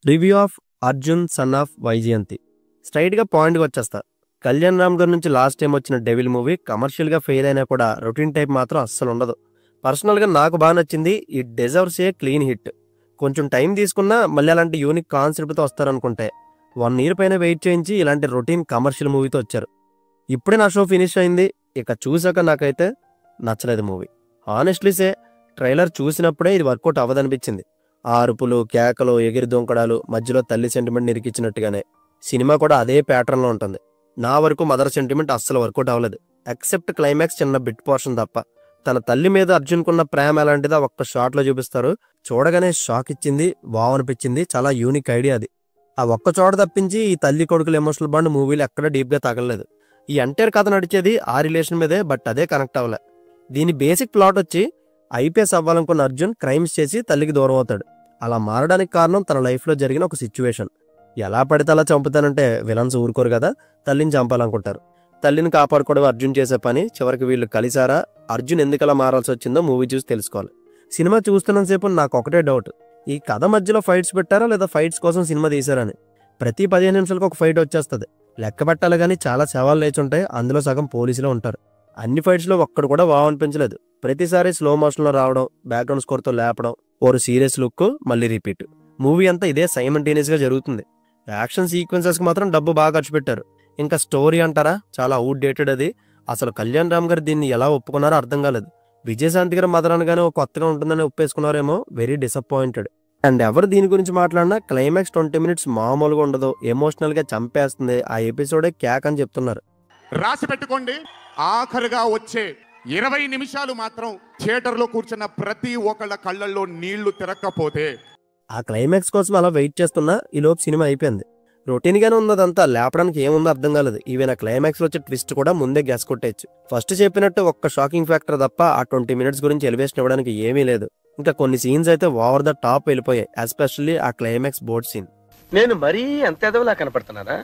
Review of Arjun son of Vyjayanthi. స్ట్రైట్గా పాయింట్కి వచ్చేస్తా. కళ్యాణ్ రామ్ గారి నుంచి లాస్ట్ టైం వచ్చిన డెవిల్ మూవీ కమర్షియల్గా ఫెయిల్ అయినా కూడా రొటీన్ టైప్ మాత్రం అస్సలు ఉండదు. పర్సనల్గా నాకు బాగా నచ్చింది. ఈ డిజర్వ్స్ ఏ క్లీన్ హిట్. కొంచెం టైం తీసుకున్నా మళ్ళీ అలాంటి యూనిక్ కాన్సెప్ట్తో వస్తారనుకుంటే 1 year పైన వెయిట్ చేయించి ఇలాంటి రొటీన్ కమర్షియల్ మూవీతో వచ్చారు. ఇప్పుడే నా షో ఫినిష్ అయింది. ఇక చూసాక నాకైతే నచ్చలేదు మూవీ. హానెస్ట్లీ సే ట్రైలర్ చూసినప్పుడే ఇది వర్కౌట్ అవ్వదనిపించింది. ఆ అరుపులు, కేకలు, ఎగిరి దొంకడాలు, మధ్యలో తల్లి సెంటిమెంట్ నిరికిచ్చినట్టుగానే సినిమా కూడా అదే ప్యాటర్న్లో ఉంటుంది. నా వరకు మదర్ సెంటిమెంట్ అస్సలు వర్కౌట్ అవ్వలేదు. ఎక్సెప్ట్ క్లైమాక్స్ చిన్న బిట్ పోర్షన్ తప్ప. తన తల్లి మీద అర్జున్కున్న ప్రేమ ఎలాంటిదో ఒక్క షాట్లో చూపిస్తారు. చూడగానే షాక్ ఇచ్చింది, వావ్ అనిపించింది. చాలా యూనిక్ ఐడియా అది. ఆ ఒక్క చోట తప్పించి ఈ తల్లి కొడుకుల ఎమోషనల్ బాండ్ మూవీలో ఎక్కడ డీప్గా తగలలేదు. ఈ ఎంటైర్ కథ నడిచేది ఆ రిలేషన్ మీదే, బట్ అదే కనెక్ట్ అవ్వలే. దీని బేసిక్ ప్లాట్ వచ్చి ఐపీఎస్ అవ్వాలనుకున్న అర్జున్ క్రైమ్స్ చేసి తల్లికి దూరం అవుతాడు. అలా మారడానికి కారణం తన లైఫ్లో జరిగిన ఒక సిచ్యువేషన్. ఎలా పడితే అలా చంపుతానంటే విలన్స్ ఊరుకోరు కదా, తల్లిని చంపాలనుకుంటారు. తల్లిని కాపాడుకోవడం అర్జున్ చేసే పని. చివరికి వీళ్ళు కలిసారా, అర్జున్ ఎందుకలా మారాల్సి వచ్చిందో మూవీ చూసి తెలుసుకోవాలి. సినిమా చూస్తున్నంతసేపు నాకు ఒకటే డౌట్, ఈ కథ మధ్యలో ఫైట్స్ పెట్టారా లేదా ఫైట్స్ కోసం సినిమా తీశారని. ప్రతి 15 నిమిషాలకు ఒక ఫైట్ వచ్చేస్తుంది. లెక్క పెట్టాలి కానీ చాలా శవాలు లేచుంటాయి. అందులో సగం పోలీసులో ఉంటారు. అన్ని ఫైట్స్లో ఒక్కడు కూడా వావ్ అనిపించలేదు. ప్రతిసారి స్లో మోషన్లో రావడం, బ్యాక్గ్రౌండ్ స్కోర్తో లేపడం, ఓరు సీరియస్ లుక్, మళ్ళీ రిపీట్. మూవీ అంతా ఇదే సైమల్టేనియస్గా జరుగుతుంది. యాక్షన్ సీక్వెన్సెస్కి మాత్రం డబ్బు బాగా ఖర్చు పెట్టారు. ఇంకా స్టోరీ అంటారా, చాలా అవుట్ డేటెడ్ అది. అసలు కళ్యాణ్ రామ్ గారు దీన్ని ఎలా ఒప్పుకున్నారో అర్థం కాలేదు. విజయశాంతి గారు మదర్ అనగానే కొత్తగా ఉంటుందని ఒప్పేసుకున్నారేమో. Very disappointed. అండ్ ఎవరు దీని గురించి మాట్లాడినా క్లైమాక్స్ 20 minutes మామూలుగా ఉండదు, ఎమోషనల్గా చంపేస్తుంది. ఆ ఎపిసోడే క్యాక్ అని చెప్తున్నారు. రాసి పెట్టుకోండి, ఆఖరిగా వచ్చే 20 నిమిషాలు మాత్రం థియేటర్లో కూర్చున్న ప్రతి ఒక్కళ్ళ కళ్ళల్లో నీళ్లు తిరగకపోతే. ఆ క్లైమాక్స్ కోసం అలా వెయిట్ చేస్తున్నా ఈలోపు సినిమా అయిపోయింది. రొటీన్గానే ఉన్నదంతా, లేపడానికి ఏముందో అర్థం కాలేదు. ఈవెన్ ఆ క్లైమాక్స్లో వచ్చే ట్విస్ట్ కూడా ముందే గ్యాస్ కొట్టేయచ్చు. ఫస్ట్ చెప్పినట్టు ఒక్క షాకింగ్ ఫ్యాక్టర్ తప్ప ఆ 20 minutes గురించి ఎలివేషన్ ఇవ్వడానికి ఏమీ లేదు. ఇంకా కొన్ని సీన్స్ అయితే ఓవర్ ద టాప్ వెళ్ళిపోయాయి. ఎస్పెషల్లీ ఆ క్లైమాక్స్ బోట్ సీన్. నేను మరీ అంత ఎదవలా కనపడుతున్నారా?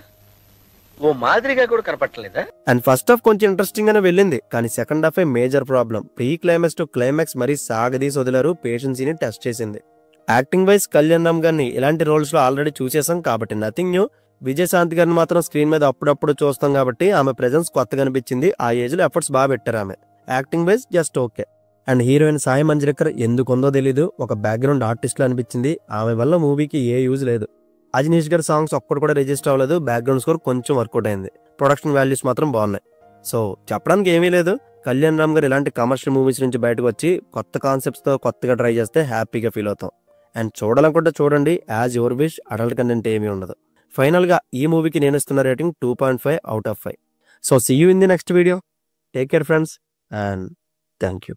ఓ మాదిరిగా కూడా కనపడలేదా? అండ్ ఫస్ట్ హాఫ్ కొంచెం ఇంట్రెస్టింగ్ గానే వెళ్ళింది, కానీ second half major problem. Pre climax to climax మరీ సాగదీసి వదిలారు. పేషెన్సీని టెస్ట్ చేసింది. యాక్టింగ్ వైజ్ కళ్యాణ్ రామ్ గారిని ఇలాంటి రోల్స్ లో ఆల్రెడీ చూసేసాం కాబట్టి నథింగ్ న్యూ. విజయశాంతి గారిని మాత్రం స్క్రీన్ మీద అప్పుడప్పుడు చూస్తాం కాబట్టి ఆమె ప్రెజెన్స్ కొత్తగా అనిపించింది. ఆ ఏజ్ లో ఎఫర్ట్స్ బాగా పెట్టారు ఆమె. Acting wise just okay. And heroine Saiee Manjrekar ఎందుకుందో తెలీదు, ఒక బ్యాక్గ్రౌండ్ ఆర్టిస్ట్ లో అనిపించింది. ఆమె వల్ల మూవీకి ఏ యూజ్ లేదు. అజనీష్ గారి సాంగ్స్ ఒక్కడు కూడా రిజిస్టర్ అవ్వలేదు. బ్యాక్గ్రౌండ్ స్కోర్ కొంచెం వర్కౌట్ అయింది. ప్రొడక్షన్ వాల్యూస్ మాత్రం బాగున్నాయి. సో చెప్పడానికి ఏమీ లేదు. కళ్యాణ్ రామ్ గారు ఇలాంటి కమర్షియల్ మూవీస్ నుంచి బయటకు వచ్చి కొత్త కాన్సెప్ట్స్ తో కొత్తగా ట్రై చేస్తే హ్యాపీగా ఫీల్ అవుతాం. అండ్ చూడాలనుకుంటే చూడండి, as your wish. Adult content ఏమీ ఉండదు. ఫైనల్ గా ఈ మూవీకి నేను ఇస్తున్న rating 2.5 out of 5. So see you in the next video. Take care friends, and thank you.